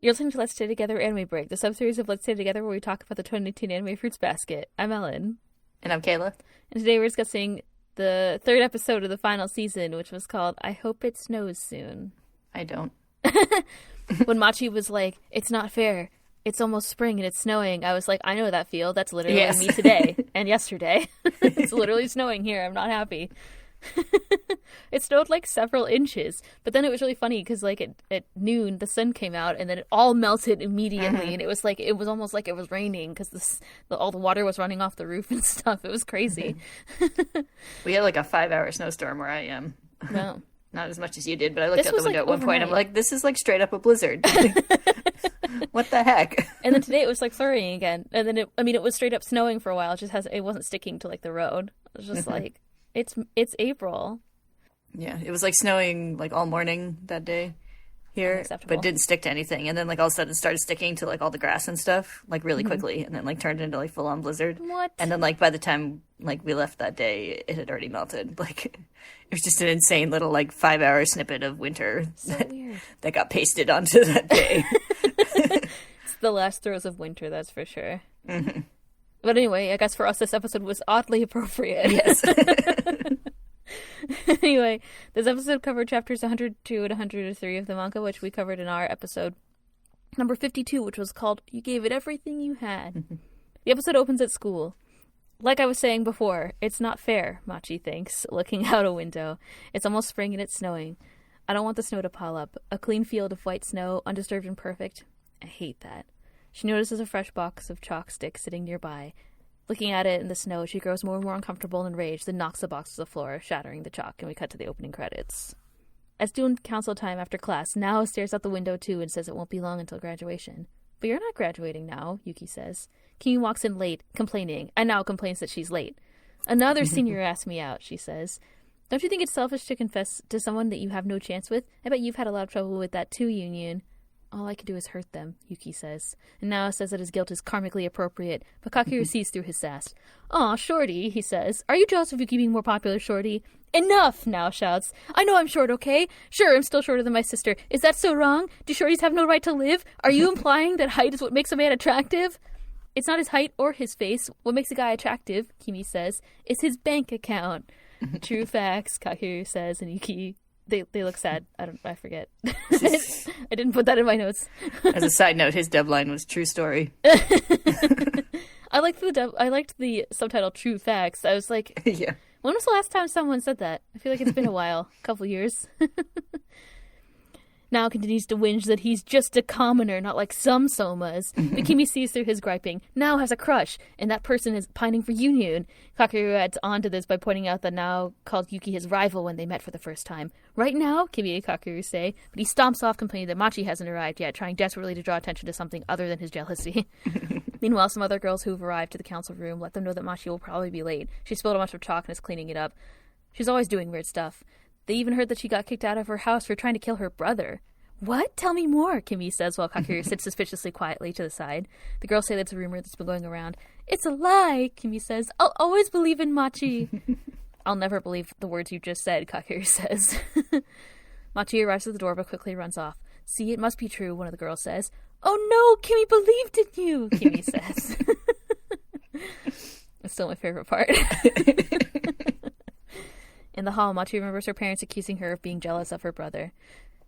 You're listening to Let's Stay Together Anime Break, the sub-series of Let's Stay Together where we talk about the 2019 Anime Fruits Basket. I'm Ellen. And I'm Kayla. And today we're discussing the third episode of the final season, which was called I Hope It Snows Soon. I don't. When Machi was like, it's not fair. It's almost spring and it's snowing. I was like, I know that feel. That's literally me today and yesterday. It's literally snowing here. I'm not happy. It snowed like several inches, but then it was really funny because like at noon the sun came out and then it all melted immediately, and it was almost like it was raining because all the water was running off the roof and stuff. It was crazy. We had like a 5-hour snowstorm where I am. No, not as much as you did, but I looked out the window like at one point. overnight. I'm like, this is like straight up a blizzard. What the heck? And then today it was like flurrying again, and then it was straight up snowing for a while. It wasn't sticking to like the road. It was just like it's April. Yeah, it was like snowing like all morning that day here, but didn't stick to anything. And then like all of a sudden it started sticking to like all the grass and stuff like really quickly, and then like turned into like full on blizzard. What? And then like by the time like we left that day, it had already melted. Like it was just an insane little like 5-hour snippet of winter that got pasted onto that day. It's the last throes of winter, that's for sure. Mm-hmm. But anyway, I guess for us this episode was oddly appropriate. Yes. Anyway, this episode covered chapters 102 and 103 of the manga, which we covered in our episode number 52, which was called You Gave It Everything You Had. The episode opens at school. Like I was saying before, it's not fair, Machi thinks, looking out a window. It's almost spring and it's snowing. I don't want the snow to pile up. A clean field of white snow, undisturbed and perfect. I hate that. She notices a fresh box of chalk sticks sitting nearby. Looking at it in the snow, she grows more and more uncomfortable and enraged, then knocks the box to the floor, shattering the chalk, and we cut to the opening credits. At student council time after class, Nao stares out the window too and says it won't be long until graduation. But you're not graduating now, Yuki says. Kimi walks in late, complaining, and Nao complains that she's late. Another senior asked me out, she says. Don't you think it's selfish to confess to someone that you have no chance with? I bet you've had a lot of trouble with that too, Union. All I can do is hurt them, Yuki says. And Nao says that his guilt is karmically appropriate, but Kakeru sees through his sass. Aw, Shorty, he says. Are you jealous of Yuki being more popular, Shorty? Enough, Nao shouts. I know I'm short, okay? Sure, I'm still shorter than my sister. Is that so wrong? Do shorties have no right to live? Are you implying that height is what makes a man attractive? It's not his height or his face. What makes a guy attractive, Kimi says, is his bank account. True facts, Kakeru says, and Yuki... They look sad. I forget. I didn't put that in my notes. As a side note, his dub line was true story. I liked the subtitle True Facts. I was like, yeah. When was the last time someone said that? I feel like it's been a while, a couple years. Now continues to whinge that he's just a commoner, not like some Somas. But Kimi sees through his griping. Nao has a crush, and that person is pining for Union. Kakeru adds on to this by pointing out that Nao called Yuki his rival when they met for the first time. Right now, Kimi and Kakeru say, but he stomps off complaining that Machi hasn't arrived yet, trying desperately to draw attention to something other than his jealousy. Meanwhile, some other girls who've arrived to the council room let them know that Machi will probably be late. She spilled a bunch of chalk and is cleaning it up. She's always doing weird stuff. They even heard that she got kicked out of her house for trying to kill her brother. What? Tell me more, Kimi says while Kakeru sits suspiciously quietly to the side. The girls say that's a rumor that's been going around. It's a lie, Kimi says. I'll always believe in Machi. I'll never believe the words you just said, Kakeru says. Machi arrives at the door but quickly runs off. See, it must be true, one of the girls says. Oh no, Kimi believed in you, Kimi says. It's still my favorite part. In the hall, Machi remembers her parents accusing her of being jealous of her brother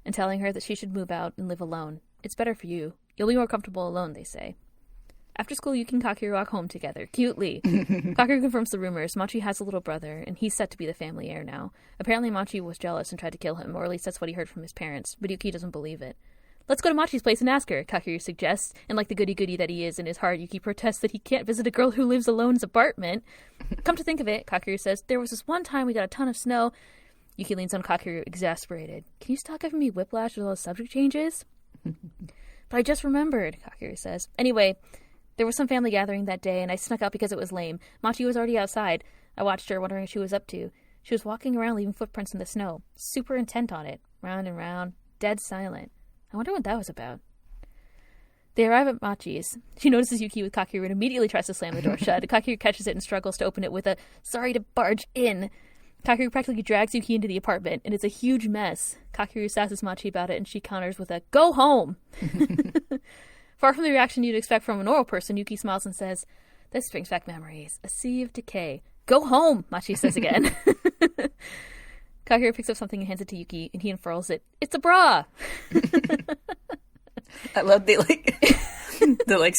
and telling her that she should move out and live alone. It's better for you. You'll be more comfortable alone, they say. After school, Yuki and Kakeru walk home together, cutely. Kakeru confirms the rumors. Machi has a little brother, and he's set to be the family heir now. Apparently, Machi was jealous and tried to kill him, or at least that's what he heard from his parents, but Yuki doesn't believe it. Let's go to Machi's place and ask her, Kakeru suggests, and like the goody-goody that he is in his heart, Yuki protests that he can't visit a girl who lives alone in his apartment. Come to think of it, Kakeru says, there was this one time we got a ton of snow. Yuki leans on Kakeru, exasperated. Can you stop giving me whiplash with all the subject changes? But I just remembered, Kakeru says. Anyway, there was some family gathering that day, and I snuck out because it was lame. Machi was already outside. I watched her, wondering what she was up to. She was walking around, leaving footprints in the snow. Super intent on it. Round and round. Dead silent. I wonder what that was about. They arrive at Machi's. She notices Yuki with Kakeru and immediately tries to slam the door shut. Kakeru catches it and struggles to open it with a, sorry to barge in. Kakeru practically drags Yuki into the apartment, and it's a huge mess. Kakeru sasses Machi about it, and she counters with a, "Go home!" Far from the reaction you'd expect from a normal person, Yuki smiles and says, "This brings back memories. A sea of decay. Go home!" Machi says again. Kakeru picks up something and hands it to Yuki, and he unfurls it. "It's a bra!" I love the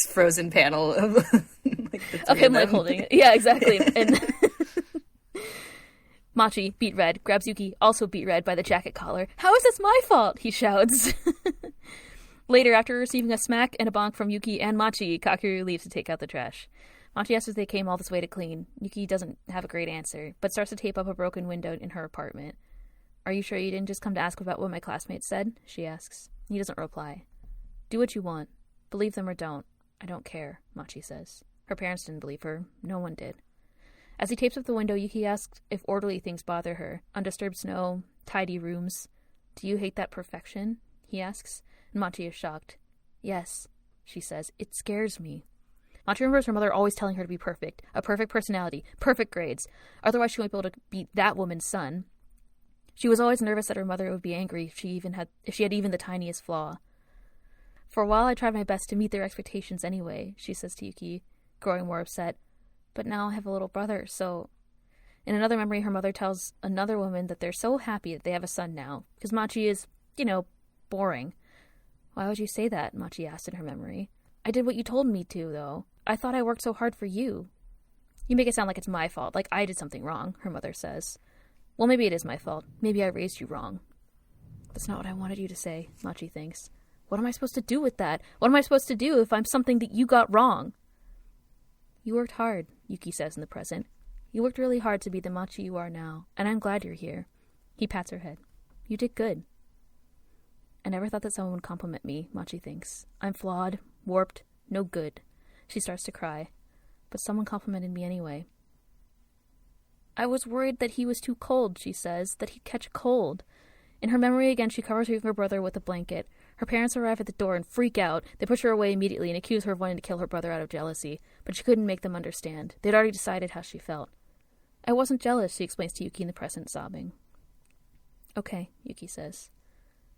frozen panel of of him holding it. Yeah, exactly. And Machi, beet red, grabs Yuki, also beet red, by the jacket collar. "How is this my fault?" he shouts. Later, after receiving a smack and a bonk from Yuki and Machi, Kakeru leaves to take out the trash. Machi asks if they came all this way to clean. Yuki doesn't have a great answer, but starts to tape up a broken window in her apartment. "Are you sure you didn't just come to ask about what my classmates said?" she asks. He doesn't reply. "Do what you want. Believe them or don't. I don't care," Machi says. Her parents didn't believe her. No one did. As he tapes up the window, Yuki asks if orderly things bother her. Undisturbed snow, tidy rooms. "Do you hate that perfection?" he asks. And Machi is shocked. "Yes," she says. "It scares me." Machi remembers her mother always telling her to be perfect. A perfect personality. Perfect grades. Otherwise she won't be able to be that woman's son. She was always nervous that her mother would be angry if she had even the tiniest flaw. "For a while I tried my best to meet their expectations anyway," she says to Yuki, growing more upset. "But now I have a little brother, so..." In another memory, her mother tells another woman that they're so happy that they have a son now, because Machi is, boring. "Why would you say that?" Machi asked in her memory. "I did what you told me to, though. I thought I worked so hard for you." "You make it sound like it's my fault, like I did something wrong," her mother says. "Well, maybe it is my fault. Maybe I raised you wrong." "That's not what I wanted you to say," Machi thinks. "What am I supposed to do with that? What am I supposed to do if I'm something that you got wrong?" "You worked hard," Yuki says in the present. "You worked really hard to be the Machi you are now, and I'm glad you're here." He pats her head. "You did good." "I never thought that someone would compliment me," Machi thinks. "I'm flawed, warped, no good." She starts to cry. But someone complimented me anyway. "I was worried that he was too cold," she says, "that he'd catch a cold." In her memory again, she covers her younger brother with a blanket. Her parents arrive at the door and freak out. They push her away immediately and accuse her of wanting to kill her brother out of jealousy. But she couldn't make them understand. They'd already decided how she felt. "I wasn't jealous," she explains to Yuki in the present, sobbing. "Okay," Yuki says.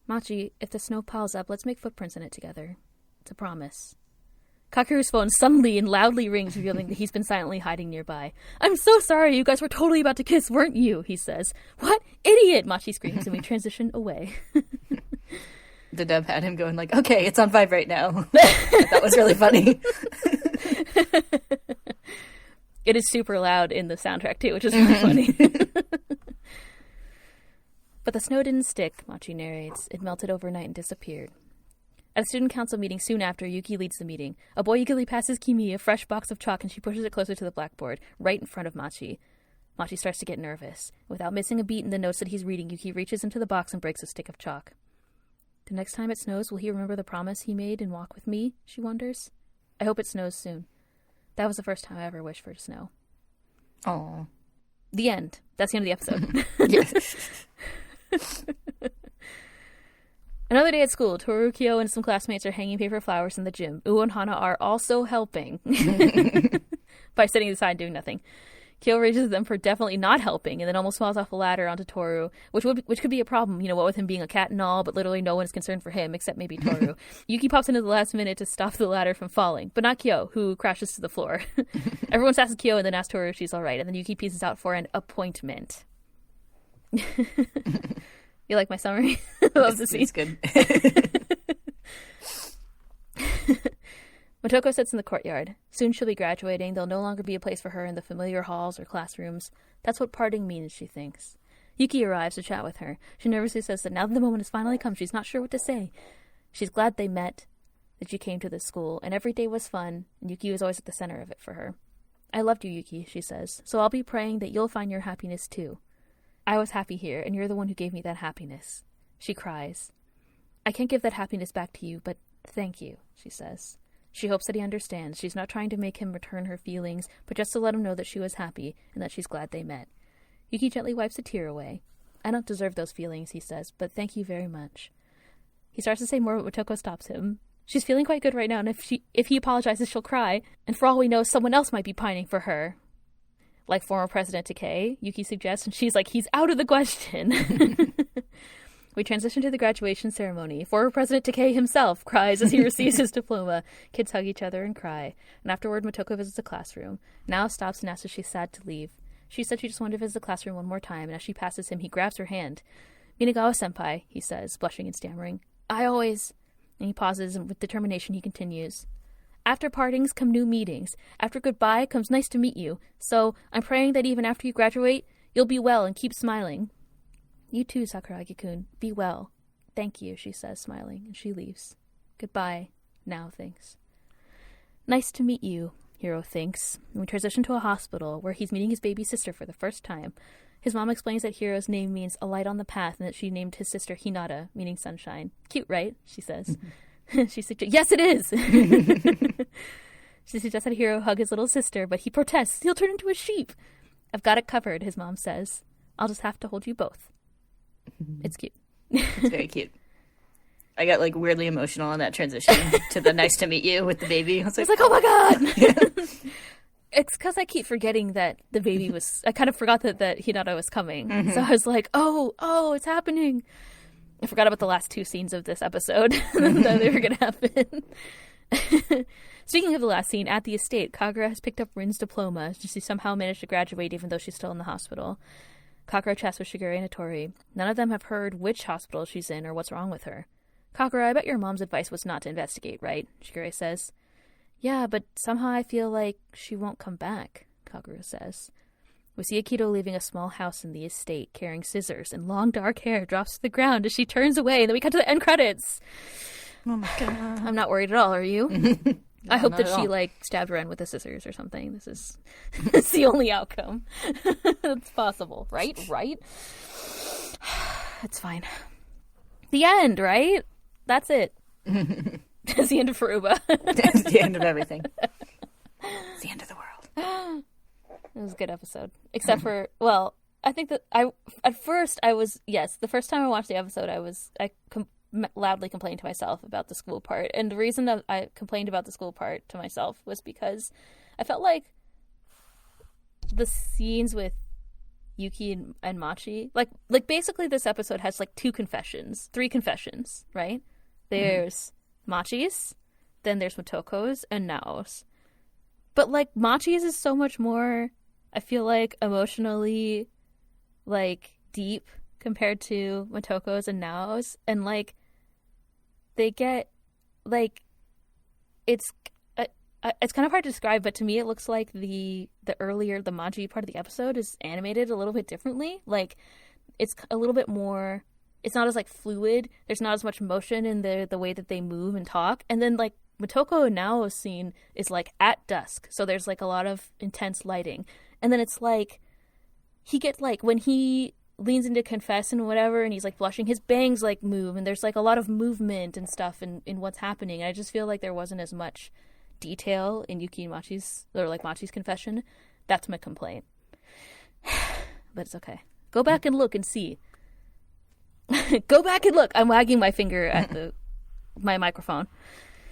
"Machi, if the snow piles up, let's make footprints in it together. It's a promise." Kakeru's phone suddenly and loudly rings, revealing that he's been silently hiding nearby. "I'm so sorry, you guys were totally about to kiss, weren't you?" he says. "What? Idiot!" Machi screams, and we transition away. The dub had him going like, "Okay, it's on vibrate now." That was really funny. It is super loud in the soundtrack, too, which is really funny. "But the snow didn't stick," Machi narrates. "It melted overnight and disappeared." At a student council meeting soon after, Yuki leads the meeting. A boy eagerly passes Kimi a fresh box of chalk, and she pushes it closer to the blackboard, right in front of Machi. Machi starts to get nervous. Without missing a beat in the notes that he's reading, Yuki reaches into the box and breaks a stick of chalk. The next time it snows, will he remember the promise he made and walk with me? She wonders. I hope it snows soon. That was the first time I ever wished for it to snow. Aww. The end. That's the end of the episode. Yes. Another day at school, Toru, Kyo, and some classmates are hanging paper flowers in the gym. Uo and Hana are also helping by sitting aside and doing nothing. Kyo rages them for definitely not helping, and then almost falls off a ladder onto Toru, which could be a problem, what with him being a cat and all, but literally no one is concerned for him, except maybe Toru. Yuki pops in at the last minute to stop the ladder from falling, but not Kyo, who crashes to the floor. Everyone asks Kyo and then asks Toru if she's alright, and then Yuki pieces out for an appointment. You like my summary? I love the scene. It's good. Motoko sits in the courtyard. Soon she'll be graduating. There'll no longer be a place for her in the familiar halls or classrooms. That's what parting means, she thinks. Yuki arrives to chat with her. She nervously says that now that the moment has finally come, she's not sure what to say. She's glad they met, that she came to this school, and every day was fun, and Yuki was always at the center of it for her. "I loved you, Yuki," she says, "so I'll be praying that you'll find your happiness too. I was happy here, and you're the one who gave me that happiness." She cries. "I can't give that happiness back to you, but thank you," she says. She hopes that he understands. She's not trying to make him return her feelings, but just to let him know that she was happy and that she's glad they met. Yuki gently wipes a tear away. "I don't deserve those feelings," he says, "but thank you very much." He starts to say more, but Motoko stops him. She's feeling quite good right now, and if he apologizes, she'll cry. And for all we know, someone else might be pining for her. Like former President Takei, Yuki suggests, and she's like, he's out of the question. We transition to the graduation ceremony. Former President Takei himself cries as he receives his diploma. Kids hug each other and cry. And afterward, Motoko visits the classroom. Nao stops and asks if she's sad to leave. She said she just wanted to visit the classroom one more time, and as she passes him, he grabs her hand. Minagawa-senpai, he says, blushing and stammering. I always... And he pauses, and with determination he continues. After partings come new meetings. After goodbye comes nice to meet you. So, I'm praying that even after you graduate, you'll be well and keep smiling. You too, Sakuragi-kun. Be well. Thank you, she says, smiling, and she leaves. Goodbye, Nao thinks. Nice to meet you, Hiro thinks. And we transition to a hospital, where he's meeting his baby sister for the first time. His mom explains that Hiro's name means a light on the path, and that she named his sister Hinata, meaning sunshine. Cute, right? She says. She suggests, yes, it is! She suggests that Hiro hug his little sister, but he protests. He'll turn into a sheep. I've got it covered, his mom says. I'll just have to hold you both. It's cute. It's very cute. I got like weirdly emotional on that transition to the nice to meet you with the baby. I was like, oh my god! It's because I keep forgetting that the baby was... I kind of forgot that Hinata was coming. Mm-hmm. So I was like, oh, it's happening. I forgot about the last 2 scenes of this episode that they were going to happen. Speaking of the last scene, at the estate, Kagura has picked up Rin's diploma. She somehow managed to graduate even though she's still in the hospital. Kagura chats with Shigure and Hattori. None of them have heard which hospital she's in or what's wrong with her. Kagura, I bet your mom's advice was not to investigate, right? Shigure says. Yeah, but somehow I feel like she won't come back, Kagura says. We see Akito leaving a small house in the estate, carrying scissors, and long dark hair drops to the ground as she turns away, and then we cut to the end credits. Oh my god. I'm not worried at all, are you? No, I hope that she, stabbed Ren with the scissors or something. This is it's the only outcome that's possible, right? Right? It's fine. The end, right? That's it. It's the end of Furuba. It's the end of everything. It's the end of the world. It was a good episode. Except for, I think that at first I was, the first time I watched the episode, I loudly complained to myself about the school part. And the reason that I complained about the school part to myself was because I felt like the scenes with Yuki and Machi, like basically this episode has 3 confessions, right? There's Machi's, then there's Motoko's, and Nao's. But Machi's is so much more, I feel like, emotionally deep compared to Motoko's and Nao's, and they get it's kind of hard to describe, but to me it looks like the Machi part of the episode is animated a little bit differently. It's a little bit more, it's not as fluid, there's not as much motion in the way that they move and talk. And then Motoko and Nao's scene is at dusk, so there's a lot of intense lighting, and then it's he gets when he leans in to confess and whatever, and he's blushing, his bangs move, and there's a lot of movement and stuff in what's happening. And I just feel like there wasn't as much detail in Yuki and Machi's, or Machi's confession. That's my complaint. But it's okay. Go back and look and see. Go back and look. I'm wagging my finger at my microphone.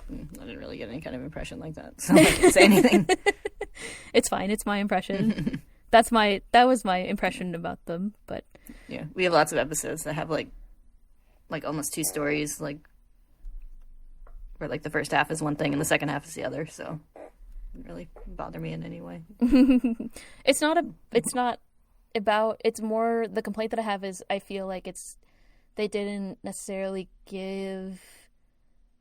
I didn't really get any kind of impression like that, so I can't say anything. It's fine. It's my impression. That was my impression about them. But yeah, we have lots of episodes that have almost 2 stories, where the first half is one thing and the second half is the other. So it didn't really bother me in any way. It's more, the complaint that I have is I feel like they didn't necessarily give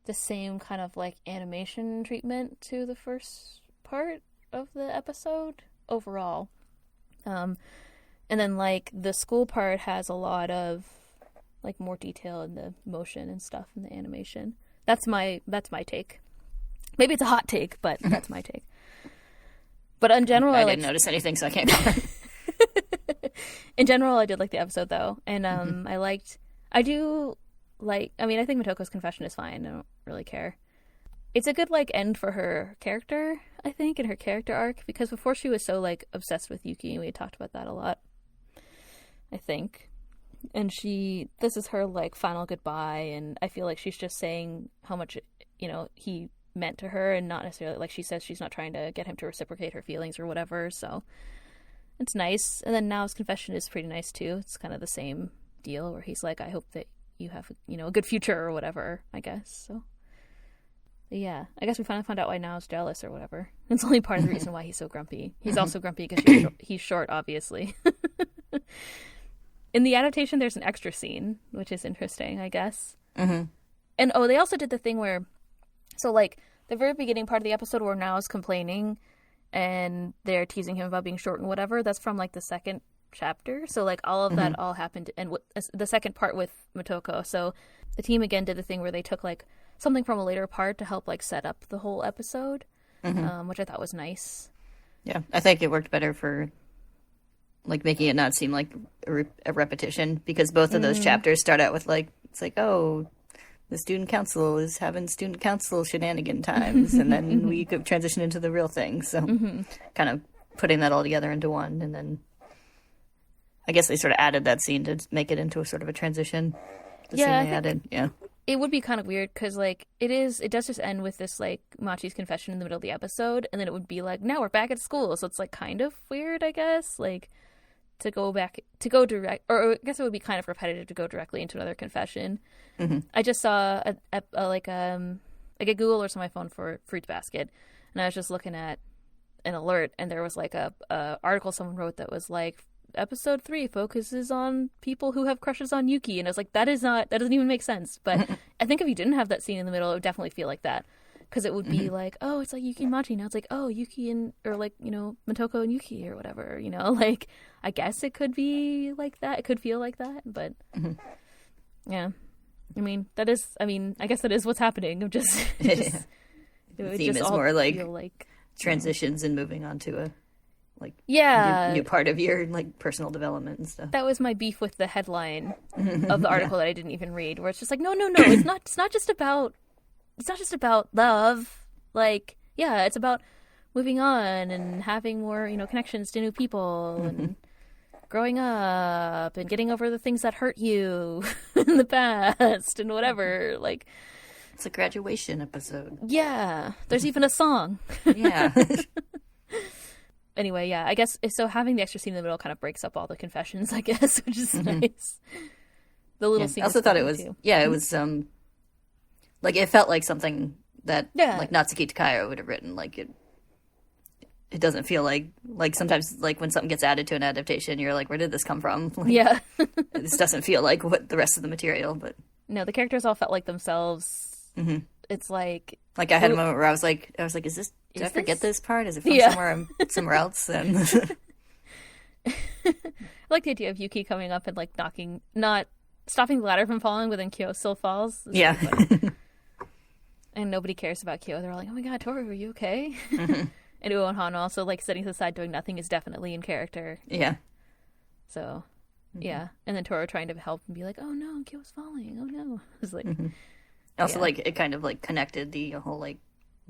the same kind of animation treatment to the first part of the episode overall. And then the school part has a lot of more detail in the motion and stuff in the animation. That's my take. Maybe it's a hot take, but that's my take. But in general, I didn't notice anything, so I can't comment. In general, I did like the episode though, and I think Motoko's confession is fine. I don't really care. It's a good end for her character, I think, and her character arc, because before she was so obsessed with Yuki, and we had talked about that a lot, I think. And this is her final goodbye, and I feel like she's just saying how much he meant to her, and not necessarily she says she's not trying to get him to reciprocate her feelings or whatever. So It's nice. And then Nao's confession is pretty nice too. It's kind of the same deal where he's like, I hope that you have, a good future or whatever, I guess. So, but yeah, I guess we finally found out why Nao's jealous or whatever. It's only part of the reason why he's so grumpy. He's also grumpy because he's short, obviously. In the adaptation, there's an extra scene, which is interesting, I guess. Mm-hmm. And, they also did the thing where, so, like, the very beginning part of the episode where Nao's complaining and they're teasing him about being short and whatever, that's from, like, the second chapter. So, like, all of that all happened, and the second part with Motoko. So, the team again did the thing where they took, like, something from a later part to help, like, set up the whole episode, which I thought was nice. Yeah, I think it worked better for, like, making it not seem like a repetition, because both of those chapters start out with, like, it's like, oh, the student council is having student council shenanigan times, and then we could transition into the real thing. So kind of putting that all together into one, and then I guess they sort of added that scene to make it into a sort of a transition. The scene they added, yeah. It would be kind of weird because, like, it does just end with this, like, Machi's confession in the middle of the episode, and then it would be like, now we're back at school, so it's, like, kind of weird, I guess, like, to go direct, or I guess it would be kind of repetitive to go directly into another confession. I just saw a Google alerts on my phone for Fruits Basket, and I was just looking at an alert, and there was, like, a article someone wrote that was like, episode 3 focuses on people who have crushes on Yuki, and I was like, that doesn't even make sense. But I think if you didn't have that scene in the middle, it would definitely feel like that, because it would be like, oh, it's like Yuki and Machi, now it's like, oh, Yuki and, or like, Motoko and Yuki or whatever, like, I guess it could be like that, it could feel like that, but yeah, I guess that is what's happening. I'm just the theme just is more like transitions and moving on to a new part of your, like, personal development and stuff. That was my beef with the headline of the article that I didn't even read, where it's just like, no, it's not just about love. Like, yeah, it's about moving on and having more, connections to new people and growing up and getting over the things that hurt you in the past and whatever. Like, it's a graduation episode. Yeah, there's even a song. Yeah. Anyway, yeah, I guess, so having the extra scene in the middle kind of breaks up all the confessions, I guess, which is nice. The little scene. I also thought it was, it was, like, it felt like something that, like, Natsuki Takaya would have written. Like, it doesn't feel like sometimes, like, when something gets added to an adaptation, you're like, where did this come from? Like, yeah. This doesn't feel like what the rest of the material, but. No, the characters all felt like themselves. It's like. Like, I had a moment where I was like, did I forget this part? Is it from somewhere else? And I like the idea of Yuki coming up and, like, not stopping the ladder from falling, but then Kyo still falls. Yeah. And nobody cares about Kyo. They're like, oh my god, Toru, are you okay? And Uo and Hana also, like, sitting to the side doing nothing is definitely in character. Yeah. So, yeah. And then Toru trying to help and be like, oh no, Kyo's falling. Oh no. It's like. Also, like, it kind of, like, connected the whole, like,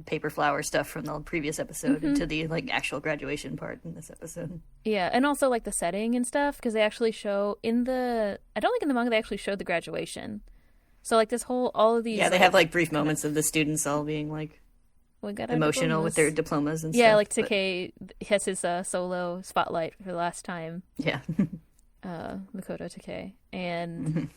paper flower stuff from the previous episode into the, like, actual graduation part in this episode. Yeah, and also, like, the setting and stuff, because they actually show I don't think in the manga they actually showed the graduation. So, like, all of these. Yeah, they have, like, brief moments of the students all being, like, emotional with their diplomas and stuff. Yeah, like, Takei has his solo spotlight for the last time. Yeah. Makoto Takei. And.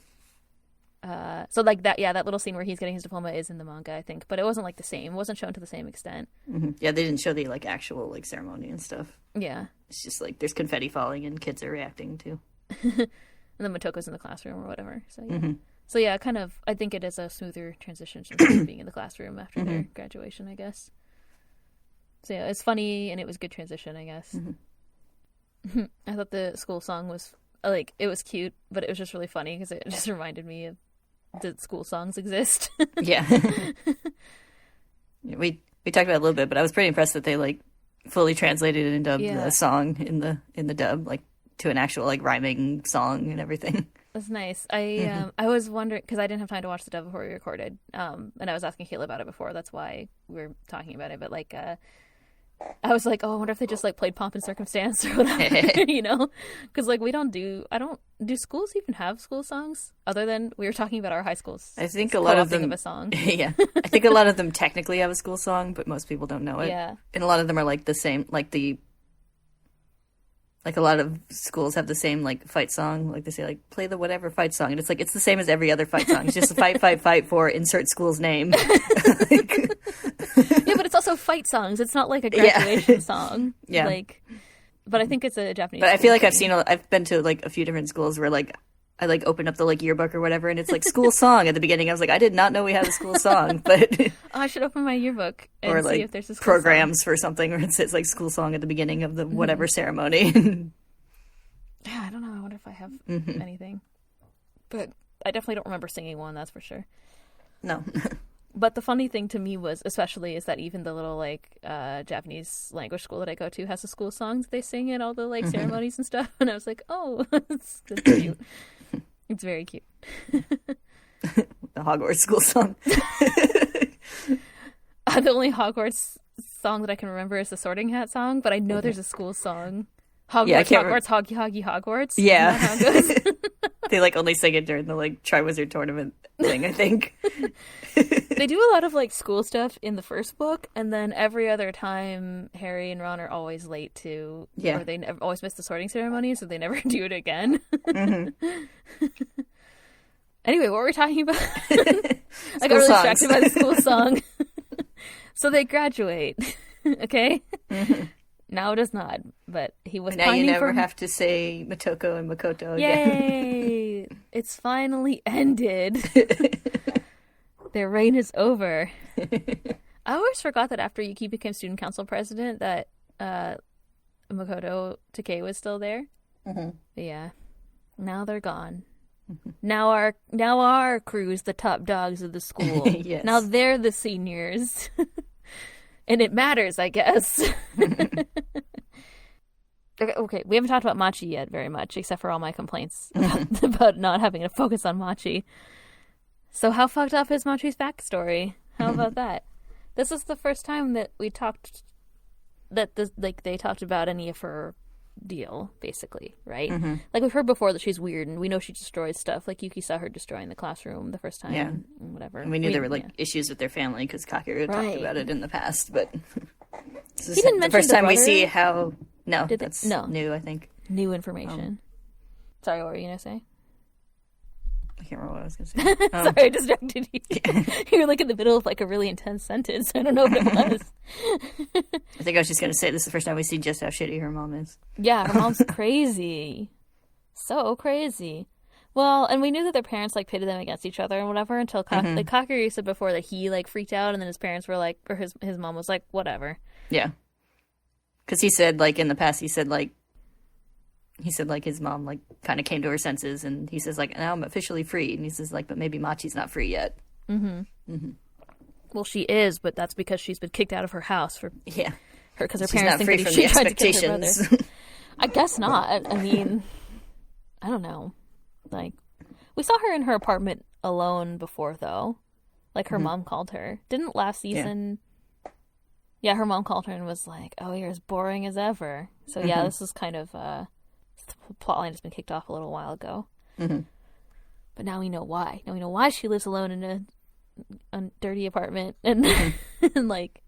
So, like, that little scene where he's getting his diploma is in the manga, I think, but it wasn't, like, the same. It wasn't shown to the same extent. Yeah, they didn't show the, like, actual, like, ceremony and stuff. Yeah. It's just, like, there's confetti falling and kids are reacting too. And then Motoko's in the classroom or whatever. So, yeah. So, yeah, kind of, I think it is a smoother transition from being in the classroom after their graduation, I guess. So, yeah, it's funny and it was a good transition, I guess. I thought the school song was, like, it was cute, but it was just really funny because it just reminded me of that school songs exist. Yeah. We talked about it a little bit, but I was pretty impressed that they, like, fully translated it into the song in the dub, like, to an actual, like, rhyming song and everything. That's nice. I was wondering, because I didn't have time to watch the dub before we recorded, and I was asking Kayla about it before. That's why we were talking about it. But, like, I was like, oh, I wonder if they just, like, played Pomp and Circumstance or whatever, Because, like, do schools even have school songs? Other than, we were talking about our high schools. I think a lot of them have a song. Yeah. I think a lot of them technically have a school song, but most people don't know it. Yeah. And a lot of them are, like, the same, like, like a lot of schools have the same like fight song. Like they say like play the whatever fight song, and it's like it's the same as every other fight song. It's just a fight for insert school's name. Like... Yeah, but it's also fight songs. It's not like a graduation song. Yeah. Like, but I think it's a Japanese. But I feel like I've been to like a few different schools where like I like open up the like yearbook or whatever, and it's like school song at the beginning. I was like, I did not know we had a school song, but I should open my yearbook and or, like, see if there's a school programs song. for something where it says like school song at the beginning of the whatever ceremony. Yeah, I don't know. I wonder if I have anything, but I definitely don't remember singing one. That's for sure. No. But the funny thing to me was, especially, is that even the little like Japanese language school that I go to has the school songs they sing at all the like ceremonies and stuff, and I was like, oh, that's cute. It's very cute. The Hogwarts school song. The only Hogwarts song that I can remember is the Sorting Hat song, but I know there's a school song. Hogwarts, Hogwarts, Hoggy Hoggy Hogwarts. Yeah. Isn't that how it goes? They like only sing it during the like Triwizard Tournament thing, I think. They do a lot of like school stuff in the first book, and then every other time Harry and Ron are always late to, or they always miss the sorting ceremony, so they never do it again. Anyway, what were we talking about? I got really distracted by the school song. So they graduate, okay? Now it is not, but he was. Now you never have to say Motoko and Makoto again. Yay! It's finally ended. Their reign is over. I always forgot that after Yuki became student council president, that Makoto Takei was still there. But yeah, now they're gone. Now our crew's the top dogs of the school. Yes. Now they're the seniors. And it matters, I guess. Okay, we haven't talked about Machi yet very much, except for all my complaints about not having to focus on Machi. So how fucked up is Machi's backstory? How about that? This is the first time that we talked, they talked about any of her deal, basically, right? Like we've heard before that she's weird, and we know she destroys stuff. Like Yuki saw her destroying the classroom the first time, and whatever. And we knew there were like issues with their family because Kakeru talked about it in the past, but this is didn't the first time we brother? see how. No, Did that's no. new, I think. New information. Sorry, what were you gonna say? I can't remember what I was going to say. Sorry, I distracted you. You were like in the middle of like a really intense sentence. I don't know what it was. I think I was just going to say this is the first time we see just how shitty her mom is. Yeah, her mom's crazy. So crazy. Well, and we knew that their parents like pitted them against each other and whatever until like Kakeru said before that he like freaked out, and then his parents were like, or his mom was like, whatever. Yeah. Because he said like in the past, he said like his mom like kind of came to her senses, and he says like, now I'm officially free, and he says like, but maybe Machi's not free yet. Well, she is, but that's because she's been kicked out of her house for her because her she's parents not think free that from she the tried to kill her expectations. brother. I guess not. I mean, I don't know. Like, we saw her in her apartment alone before, though. Like, her mom called her. Didn't last season... Yeah, her mom called her and was like, oh, you're as boring as ever. So, yeah, this is kind of... the plotline has been kicked off a little while ago. But now we know why. Now we know why she lives alone in a dirty apartment. And, and, like...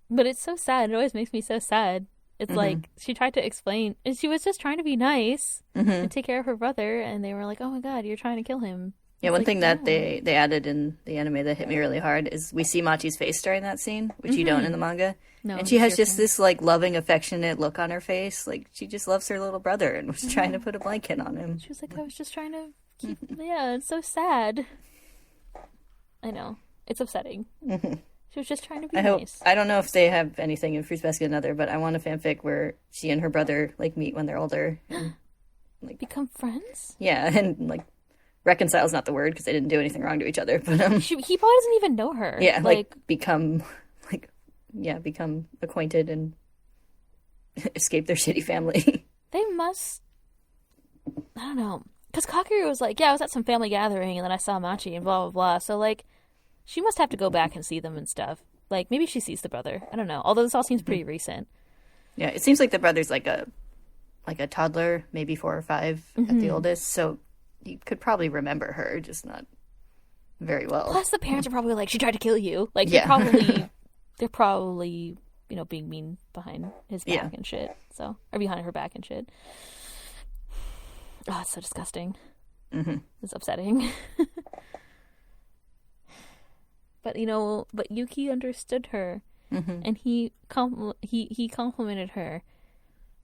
But it's so sad. It always makes me so sad. It's like, she tried to explain... And she was just trying to be nice and take care of her brother. And they were like, oh, my God, you're trying to kill him. Yeah, one like, thing that they added in the anime that hit me really hard is we see Machi's face during that scene, which you don't in the manga. No, and she has just this, like, loving, affectionate look on her face. Like, she just loves her little brother and was trying to put a blanket on him. She was like, I was just trying to keep... Yeah, it's so sad. I know. It's upsetting. She was just trying to be nice. I don't know if they have anything in Fruits Basket Another, but I want a fanfic where she and her brother, like, meet when they're older. And, like, become friends? Yeah, and, like, reconcile is not the word because they didn't do anything wrong to each other. But he probably doesn't even know her. Yeah, like become acquainted and escape their shitty family. They must. I don't know, because Kakeru was like, yeah, I was at some family gathering and then I saw Machi and blah blah blah. So like, she must have to go back and see them and stuff. Like maybe she sees the brother. I don't know. Although this all seems pretty recent. Yeah, it seems like the brother's like a toddler, maybe 4 or 5 at the oldest. So. You could probably remember her, just not very well. Plus, the parents are probably like, she tried to kill you. Like, they're probably being mean behind his back and shit. So, or behind her back and shit. Oh, it's so disgusting. Mm-hmm. It's upsetting. But Yuki understood her, and he complimented her,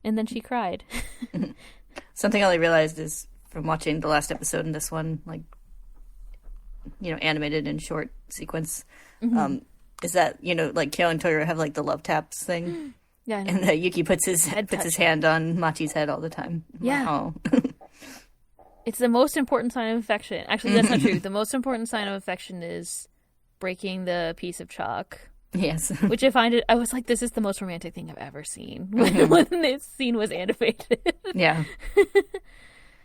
and then she cried. Something I realized is from watching the last episode and this one, like, animated in short sequence, is that like Kyo and Toru have like the love taps thing, and that Yuki puts his hand on Machi's head all the time. Yeah. It's the most important sign of affection. Actually, that's not true. The most important sign of affection is breaking the piece of chalk. Yes. Which I was like, this is the most romantic thing I've ever seen when this scene was animated. Yeah.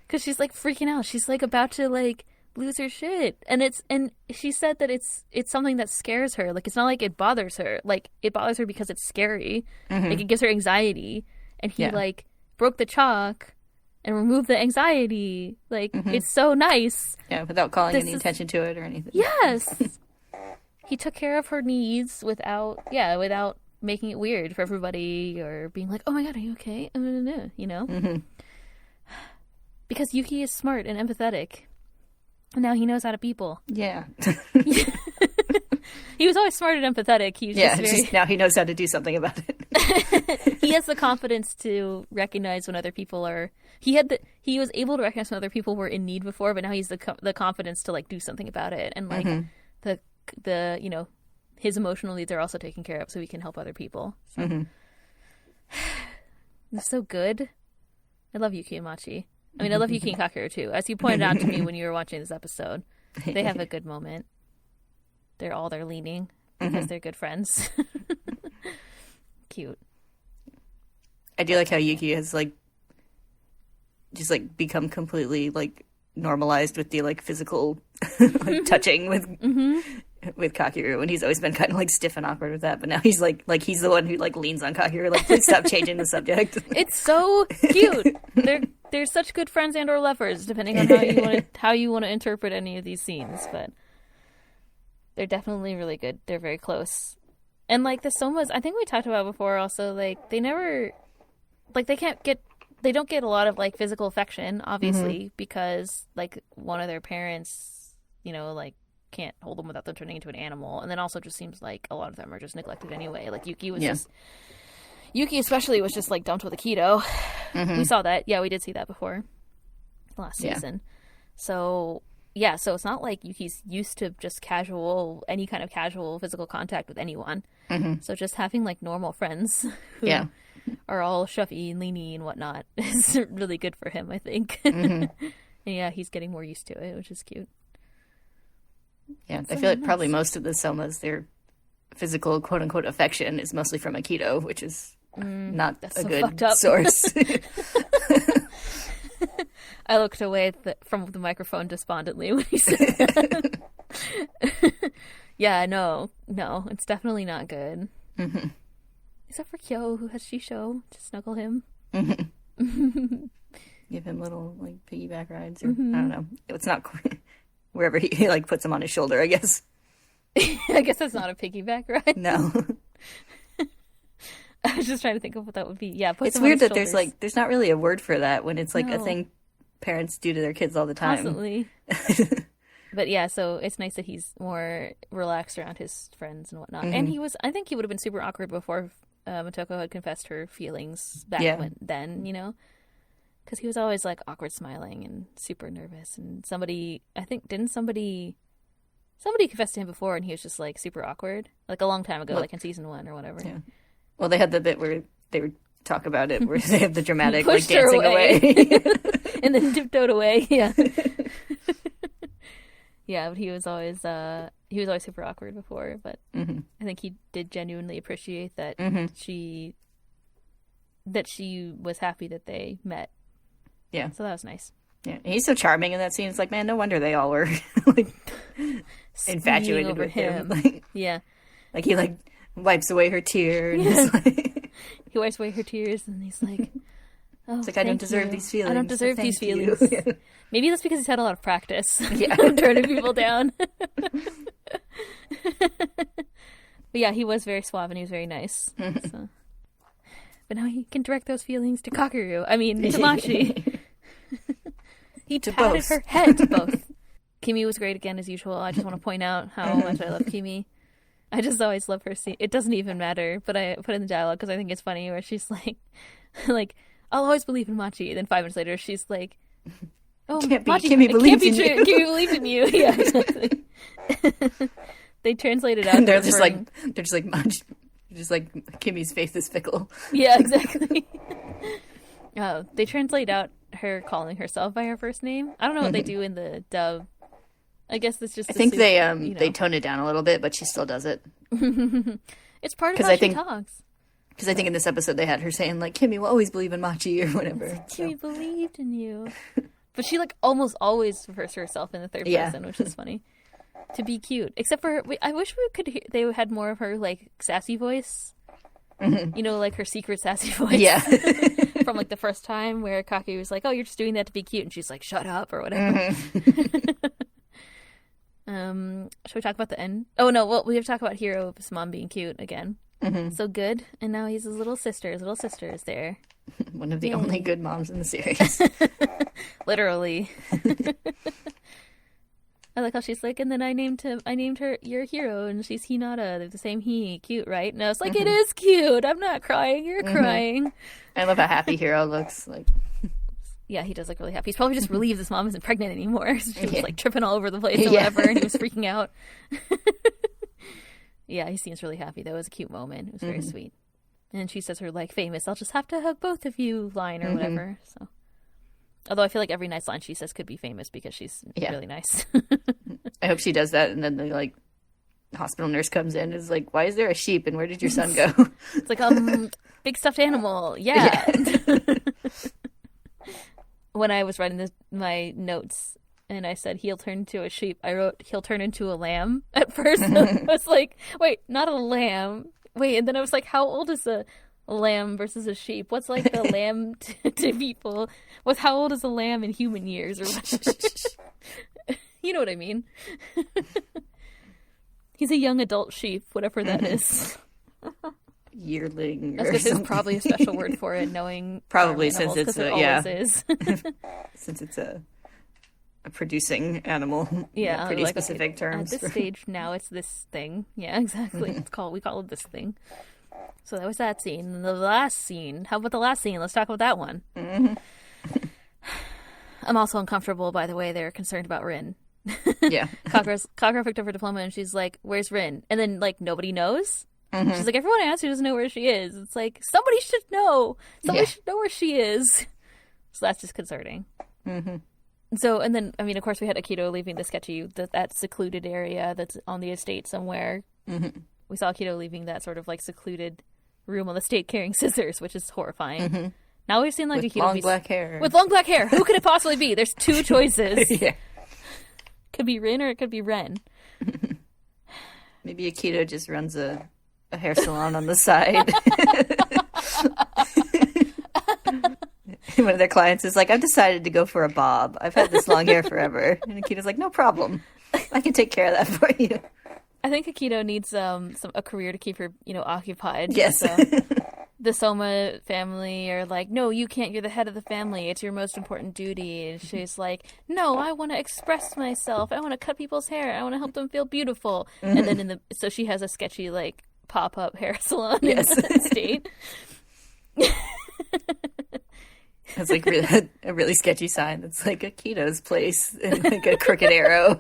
Because she's like freaking out. She's like about to like lose her shit. And she said that it's something that scares her. Like, it's not like it bothers her. Like, it bothers her because it's scary. Like, it gives her anxiety. And he like broke the chalk and removed the anxiety. Like, it's so nice. Yeah, without calling any attention to it or anything. Yes. He took care of her needs without making it weird for everybody or being like, oh my god, are you okay? Because Yuki is smart and empathetic. And now he knows how to people. Yeah. He was always smart and empathetic. He was just now he knows how to do something about it. He has the confidence to recognize when other people are... He was able to recognize when other people were in need before, but now he's the confidence to like do something about it. And like the his emotional needs are also taken care of, so he can help other people. So. It's so good. I love Yuki and Machi. I mean, I love Yuki and Kakeru too. As you pointed out to me when you were watching this episode, they have a good moment. They're leaning because they're good friends. Cute. I do like how Yuki has like just like become completely like normalized with the like physical like touching with Kakeru, and he's always been kind of like stiff and awkward with that, but now he's like he's the one who like leans on Kakeru, like, please stop changing the subject. It's so cute. They're such good friends and or lovers, depending on how you want to interpret any of these scenes, but they're definitely really good. They're very close. And like the Somas, I think we talked about before also, like they never like they don't get a lot of like physical affection, obviously, because like one of their parents, like can't hold them without them turning into an animal, and then also just seems like a lot of them are just neglected anyway. Like Yuki especially was just like dumped with a keto. We saw that. Yeah, we did see that before last season. So so it's not like Yuki's used to just any kind of casual physical contact with anyone. So just having like normal friends who are all shuffy and leany and whatnot is really good for him, I think. And yeah, he's getting more used to it, which is cute. Yeah, I feel like probably most of the Somas, their physical quote-unquote affection is mostly from Aikido, which is not a good source. I looked away from the microphone despondently when he said that. Yeah, no, it's definitely not good. Except for Kyo, who has Shisho to snuggle him. Give him little like piggyback rides, or I don't know. It's not wherever he like puts him on his shoulder, I guess. I guess that's not a piggyback ride. No. I was just trying to think of what that would be. Yeah, it's weird that there's not really a word for that when it's like a thing parents do to their kids all the time. Constantly. But yeah, so it's nice that he's more relaxed around his friends and whatnot. And I think he would have been super awkward before Motoko had confessed her feelings back then, because he was always like awkward smiling and super nervous. And somebody confessed to him before, and he was just like super awkward, like a long time ago, like in season 1 or whatever. Yeah. Well, they had the bit where they would talk about it, where they have the dramatic like dancing away. And then tiptoed away. Yeah. Yeah, but he was always super awkward before, but I think he did genuinely appreciate that she was happy that they met. Yeah. So that was nice. Yeah, and he's so charming in that scene. It's like, man, no wonder they all were like infatuated with him. Like, yeah. Like he like wipes away her tear and he's like he wipes away her tears and he's like, oh, it's like, I don't deserve these feelings. I don't deserve these feelings. Maybe that's because he's had a lot of practice turning people down. But yeah, he was very suave and he was very nice. So. But now he can direct those feelings to Kakeru. I mean, to Machi. He to patted both. her head to both. Kimi was great again as usual. I just want to point out how much I love Kimi. I just always love her scene. It doesn't even matter, but I put it in the dialogue because I think it's funny where she's like, I'll always believe in Machi. And then 5 minutes later, she's like, oh, can't be. Machi, Kimi it believes can't be in true. you. Kimi believes in you. Yeah, exactly. They translated out. And they're just like, Machi. Just like Kimmy's faith is fickle. Yeah, exactly. They translate out her calling herself by her first name. I don't know what they do in the dub. I guess that's just. I think they tone it down a little bit, but she still does it. It's part of how she talks. Because I think in this episode they had her saying like, "Kimmy will always believe in Machi" or whatever. Kimmy believed in you, but she like almost always refers to herself in the third person, which is funny. To be cute, except for I wish we could. They had more of her like sassy voice. You know, like her secret sassy voice. Yeah. From like the first time where Kaki was like, "Oh, you're just doing that to be cute," and she's like, "Shut up" or whatever. Should we talk about the end? Oh no, well we have to talk about Hiro with his mom being cute again. So good, and now he's his little sister. His little sister is there. One of the only good moms in the series. Literally. I like how she's like, and then I named her your Hiro, and she's Hinata. They're the same he. Cute, right? And I was like, it is cute. I'm not crying. You're crying. I love how happy Hiro looks. Like, yeah, he does look really happy. He's probably just relieved his mom isn't pregnant anymore. She was like tripping all over the place or whatever, and he was freaking out. Yeah, he seems really happy. That was a cute moment. It was very sweet. And she says her like famous, "I'll just have to hug both of you" line or whatever. So. Although I feel like every nice line she says could be famous because she's really nice. I hope she does that, and then the like hospital nurse comes in and is like, "Why is there a sheep? And where did your son go?" It's like big stuffed animal. Yeah. When I was writing my notes and I said he'll turn into a sheep, I wrote he'll turn into a lamb at first. I was like, wait, not a lamb. Wait, and then I was like, how old is a lamb versus a sheep? What's like the lamb to people? How old is a lamb in human years? Or you know what I mean? He's a young adult sheep, whatever that is. Yearling. There's probably a special word for it, knowing probably since it's is. Since it's a producing animal. Yeah, pretty like, specific terms. At this stage now, it's this thing. Yeah, exactly. We call it this thing. So that was that scene. And the last scene. How about the last scene? Let's talk about that one. I'm also uncomfortable by the way they're concerned about Rin. Yeah. Kakeru picked up her diploma and she's like, "Where's Rin?" And then like nobody knows. She's like, "Everyone asks who doesn't know where she is." It's like somebody should know. Somebody should know where she is. So that's just concerning. So, and then, I mean, of course, we had Akito leaving the sketchy, that secluded area that's on the estate somewhere. We saw Akito leaving that sort of, like, secluded room on the estate carrying scissors, which is horrifying. Now we've seen, like, with Akito long black hair. With long black hair. Who could it possibly be? There's 2 choices. Yeah. Could be Rin or it could be Ren. Maybe Akito just runs a hair salon on the side. One of their clients is like, "I've decided to go for a bob. I've had this long hair forever." And Akito's like, "No problem. I can take care of that for you." I think Akito needs a career to keep her, occupied. Yes. So the Soma family are like, "No, you can't. You're the head of the family. It's your most important duty." And she's like, "No, I want to express myself. I want to cut people's hair. I want to help them feel beautiful." And then so she has a sketchy like pop-up hair salon in the state. It's like a really sketchy sign that's like Akito's place and like a crooked arrow.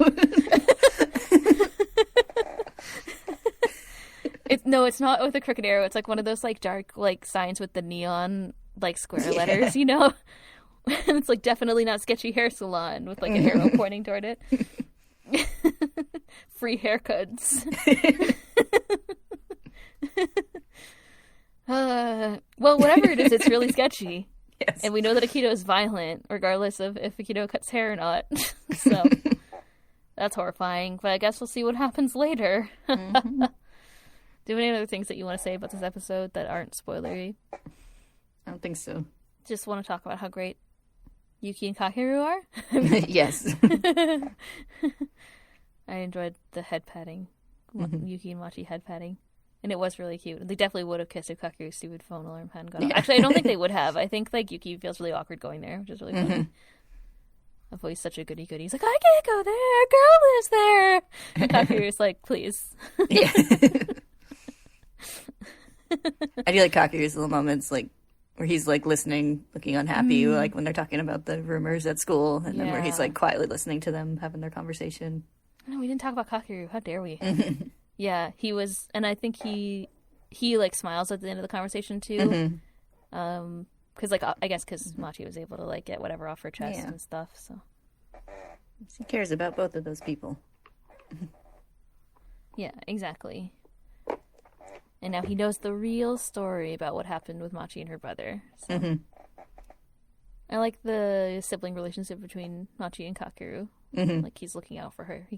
It's not with a crooked arrow. It's like one of those like dark like signs with the neon like square letters, And it's like definitely not sketchy hair salon with like an arrow pointing toward it. Free haircuts. Well, whatever it is, it's really sketchy. Yes. And we know that Akito is violent, regardless of if Akito cuts hair or not. So that's horrifying. But I guess we'll see what happens later. Do you have any other things that you want to say about this episode that aren't spoilery? I don't think so. Just want to talk about how great Yuki and Kakeru are? Yes. I enjoyed the head patting. Yuki and Machi head patting. And it was really cute. They definitely would have kissed if Kakeru's stupid phone alarm hadn't gone off. Actually, I don't think they would have. I think, like, Yuki feels really awkward going there, which is really funny. Oh, he's such a goody-goody. He's like, I can't go there. Girl lives there. And Kakeru's like, please. Yeah. I do like Kakeru's little moments, like, where he's, like, listening, looking unhappy, like, when they're talking about the rumors at school, and then where he's, like, quietly listening to them having their conversation. No, we didn't talk about Kakeru. How dare we? Yeah, he was, and I think he like, smiles at the end of the conversation, too. Because, like, I guess because Machi was able to, like, get whatever off her chest and stuff, so. He cares about both of those people. Yeah, exactly. And now he knows the real story about what happened with Machi and her brother. So. I like the sibling relationship between Machi and Kakeru. Like, he's looking out for her. He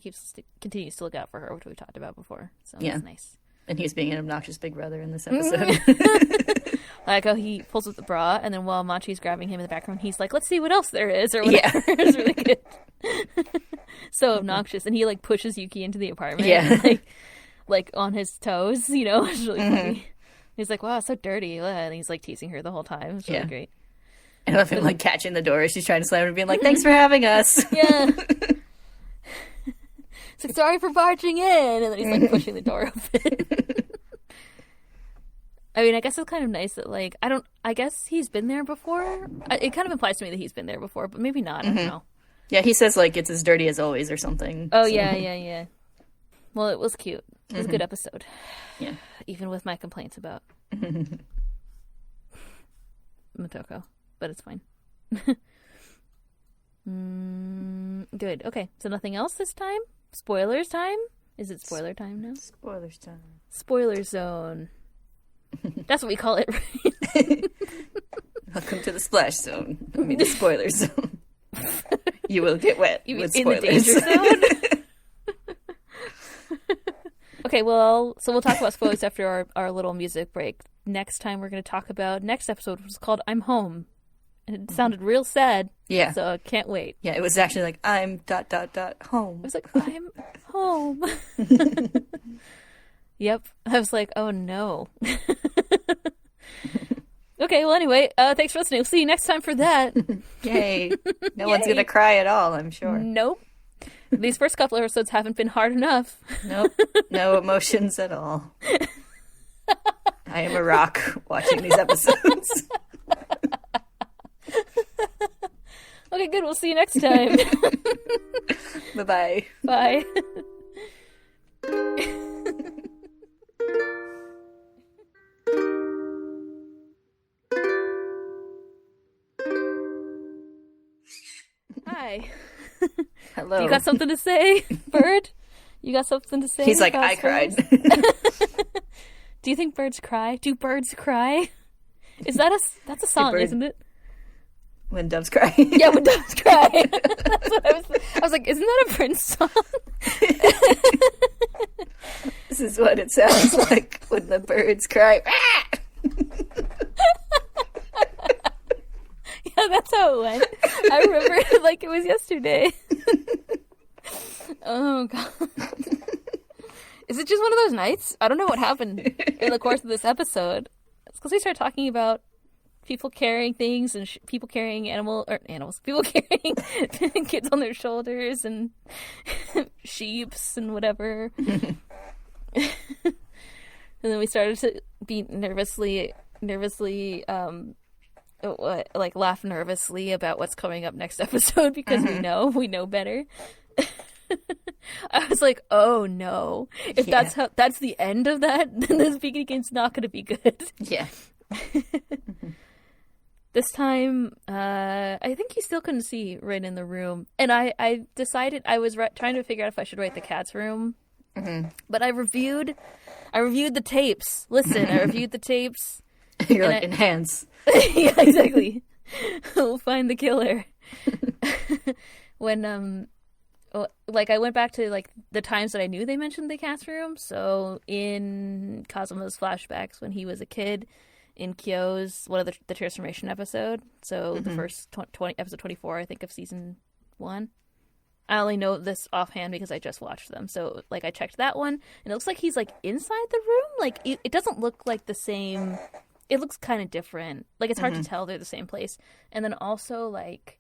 continues to look out for her, which we talked about before. So that's nice. And he's being an obnoxious big brother in this episode. Like how he pulls up the bra, and then while Machi's grabbing him in the background, he's like, let's see what else there is, or whatever. Yeah. It's really good. So obnoxious. And he, like, pushes Yuki into the apartment. Yeah. Like on his toes, you know? It's really funny. He's like, wow, it's so dirty. And he's, like, teasing her the whole time. It's really great. I love him, like, catching the door as she's trying to slam it and being like, thanks for having us. Yeah. It's like, sorry for barging in. And then he's, like, pushing the door open. I mean, I guess it's kind of nice that, like, I guess he's been there before. It kind of implies to me that he's been there before, but maybe not. I don't know. Yeah, he says, like, it's as dirty as always or something. Oh, so. Yeah. Well, it was cute. It was a good episode. Yeah. Even with my complaints about Motoko. But it's fine. Good. Okay, so nothing else this time? Spoilers time? Is it spoiler time now? Spoilers time. Spoiler zone. That's what we call it, right? Welcome to the splash zone. I mean, the spoiler zone. You will get wet with spoilers. In the danger zone? Okay, well, so we'll talk about spoilers after our little music break. Next time we're going to talk about, next episode was called I'm Home. And it sounded real sad. Yeah. So I can't wait. Yeah, it was actually like, I'm ... home. I was like, I'm home. Yep. I was like, oh no. Okay, well, anyway, thanks for listening. We'll see you next time for that. Yay. No one's going to cry at all, I'm sure. Nope. These first couple episodes haven't been hard enough. Nope. No emotions at all. I am a rock watching these episodes. Okay, good. We'll see you next time. Bye-bye. Bye. Hi. Hello. You got something to say, Bird? You got something to say? He's like, I cried. Do you think birds cry? Do birds cry? That's a song, isn't it? When doves cry. Yeah, when doves cry. That's what I was like, isn't that a Prince song? This is what it sounds like when the birds cry. Yeah, that's how it went. I remember it like it was yesterday. Oh, God. Is it just one of those nights? I don't know what happened in the course of this episode. It's because we started talking about people carrying things and people carrying animals. People carrying kids on their shoulders and sheeps and whatever. And then we started to be nervously, like laugh nervously about what's coming up next episode because we know better. I was like, oh no. If that's the end of that, then this beginning game's not going to be good. Yeah. This time, I think he still couldn't see right in the room. And I decided I was trying to figure out if I should write the cat's room. Mm-hmm. But I reviewed the tapes. Listen, I reviewed the tapes. You're like, enhance. Yeah, exactly. We'll find the killer. When, like, I went back to, like, the times that I knew they mentioned the cat's room. So in Kazuma's flashbacks when he was a kid, in Kyo's, one of the transformation episode. So the first episode 24, I think, of season 1. I only know this offhand because I just watched them. So, like, I checked that one, and it looks like he's, like, inside the room. Like, it doesn't look like the same. It looks kind of different. Like, it's hard to tell they're the same place. And then also, like,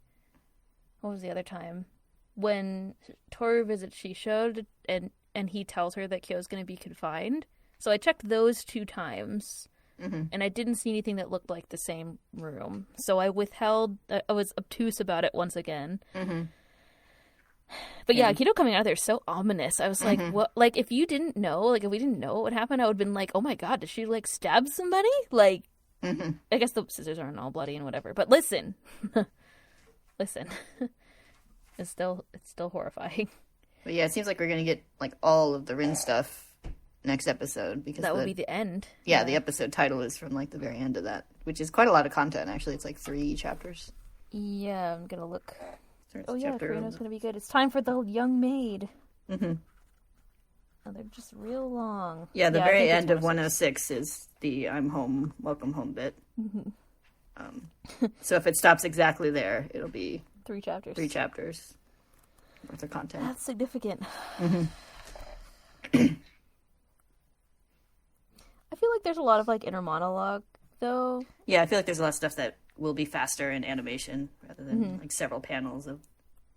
what was the other time? When Toru visits Shisho, and he tells her that Kyo's going to be confined. So I checked those 2 times, and I didn't see anything that looked like the same room. So I withheld. I was obtuse about it once again. But yeah, Kido coming out of there is so ominous. I was like, what? Like, if you didn't know, like, if we didn't know what happened, I would have been like, oh my god, did she, like, stab somebody? Like, I guess the scissors aren't all bloody and whatever. But listen. Listen. It's still horrifying. But yeah, it seems like we're going to get, like, all of the Rin stuff next episode. Because that would be the end. Yeah, the episode title is from, like, the very end of that. Which is quite a lot of content, actually. It's, like, 3 chapters. Yeah, I'm going to look. Oh yeah, Karina's going to be good. It's time for the young maid. Oh, they're just real long. Yeah, the very end of 106 is the I'm home, welcome home bit. So if it stops exactly there, it'll be 3 chapters. 3 chapters worth of content. That's significant. I feel like there's a lot of, like, inner monologue, though. Yeah, I feel like there's a lot of stuff that will be faster in animation rather than like several panels of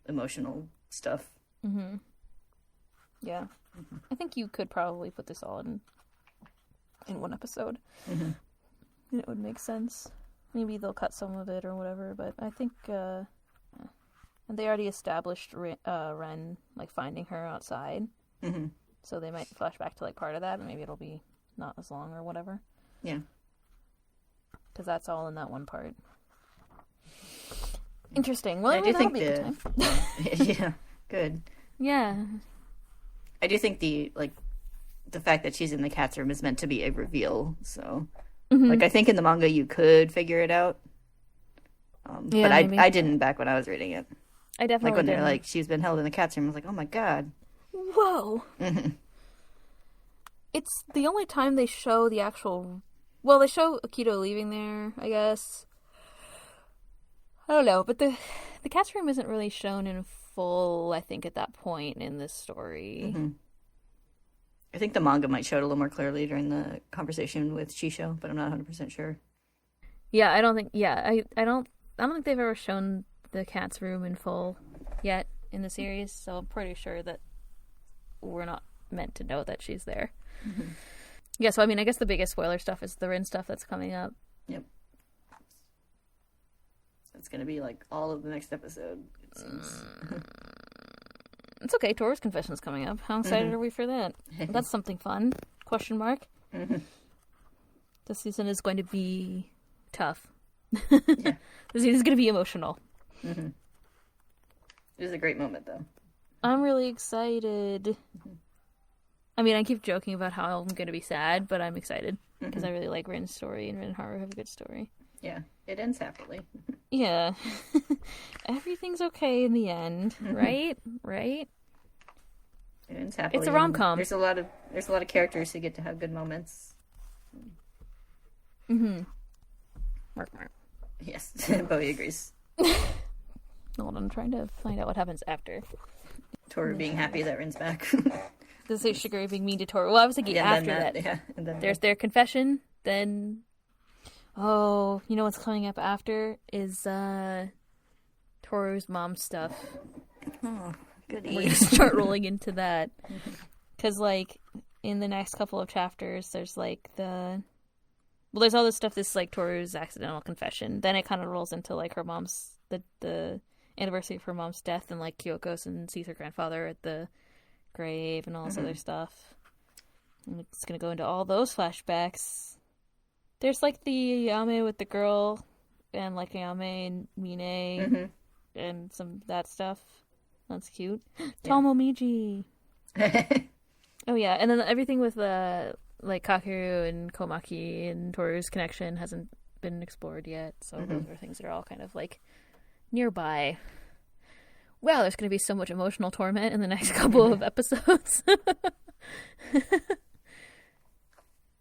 emotional stuff. Yeah. I think you could probably put this all in one episode. And it would make sense. Maybe they'll cut some of it or whatever, but I think and they already established Ren, like, finding her outside. So they might flash back to, like, part of that, and maybe it'll be not as long or whatever. Yeah. Because that's all in that one part. Interesting. Well, I do think time. Yeah, good. Yeah. I do think the fact that she's in the cat's room is meant to be a reveal. So, like, I think in the manga you could figure it out. Yeah, but maybe. I didn't back when I was reading it. I definitely like when didn't. they're like, she's been held in the cat's room. I was like, oh my god. Whoa. It's the only time they show the actual. Well, they show Akito leaving there, I guess. I don't know, but the cat's room isn't really shown in full, I think, at that point in this story. I think the manga might show it a little more clearly during the conversation with Shisho, but I'm not 100% sure. Yeah, I don't think. Yeah, I don't think they've ever shown the cat's room in full yet in the series, so I'm pretty sure that we're not meant to know that she's there. Yeah, so I mean, I guess the biggest spoiler stuff is the Rin stuff that's coming up. Yep. So it's going to be like all of the next episode, it seems. It's okay, Toru's confession is coming up. How excited are we for that? That's something fun. Question mark. This season is going to be tough. This season is going to be emotional. It is a great moment, though. I'm really excited. I mean, I keep joking about how I'm going to be sad, but I'm excited because I really like Rin's story, and Rin and Haru have a good story. Yeah, it ends happily. Yeah. Everything's okay in the end, right? Right? It ends happily. It's a rom-com. There's a lot of characters who get to have good moments. Mark. Yes, Bowie agrees. Hold on, I'm trying to find out what happens after. Toru being happy that Rin's back. This is Shigure being mean to Toru. Well, I was thinking after that. Yeah, and then There's their confession, then... Oh, you know what's coming up after is Toru's mom stuff. Oh, goody. We're going to start rolling into that. Because, like, in the next couple of chapters, there's, like, Well, there's all this stuff that's, like, Toru's accidental confession. Then it kind of rolls into, like, her mom's... The anniversary of her mom's death, and, like, Kyoko goes and sees her grandfather at the grave and all this other stuff. And it's going to go into all those flashbacks. There's, like, the Ayame with the girl, and, like, Ayame and Mine, and some that stuff. That's cute. Tomomiji! Oh, yeah, and then everything with, like, Kakeru and Komaki and Toru's connection hasn't been explored yet, so those are things that are all kind of, like, nearby. Wow, there's going to be so much emotional torment in the next couple of episodes.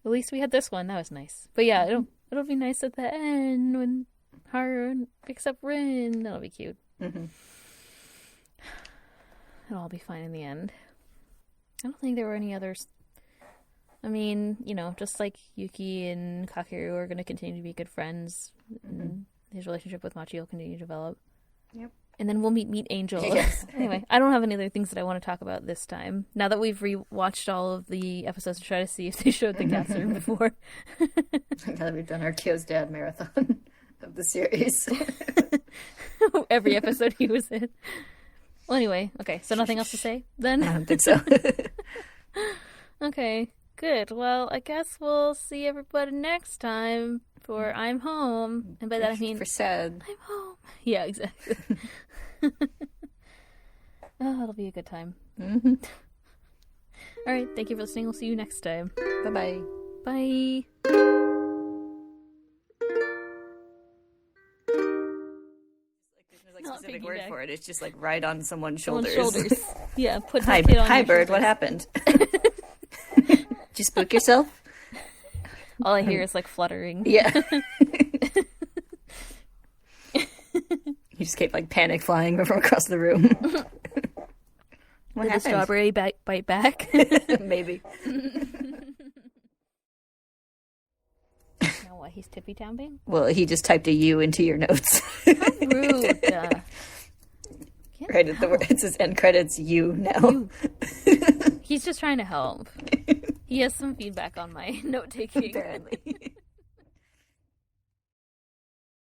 At least we had this one. That was nice. But yeah, it'll be nice at the end when Haru picks up Rin. That'll be cute. it'll all be fine in the end. I don't think there were any others. I mean, just like Yuki and Kakeru are going to continue to be good friends, and his relationship with Machi will continue to develop. Yep. And then we'll meet Angel. Yes. Anyway, I don't have any other things that I want to talk about this time. Now that we've rewatched all of the episodes to try to see if they showed the Katsuru before. Now that we've done our Kyo's Dad marathon of the series. Every episode he was in. Well, anyway, okay, so nothing else to say then? I don't think so. Okay, good. Well, I guess we'll see everybody next time for I'm Home. And by that I mean... For sad. I'm home. Yeah, exactly. Oh, it'll be a good time. Mm-hmm. All right, thank you for listening. We'll see you next time. Bye-bye. Bye. There's a specific word for it. It's just like right on someone's shoulders. Yeah, put Hi, the kid on hi your bird, shoulders. what happened? Did you spook yourself? All I hear is like fluttering. Yeah. You just keep like panic flying from across the room. What Did happened? the strawberry bite back? Maybe. Now what, he's tippy-tamping? Well, he just typed a U into your notes. Rude. Right at the word, it says end credits U now. He's just trying to help. He has some feedback on my note-taking. Apparently.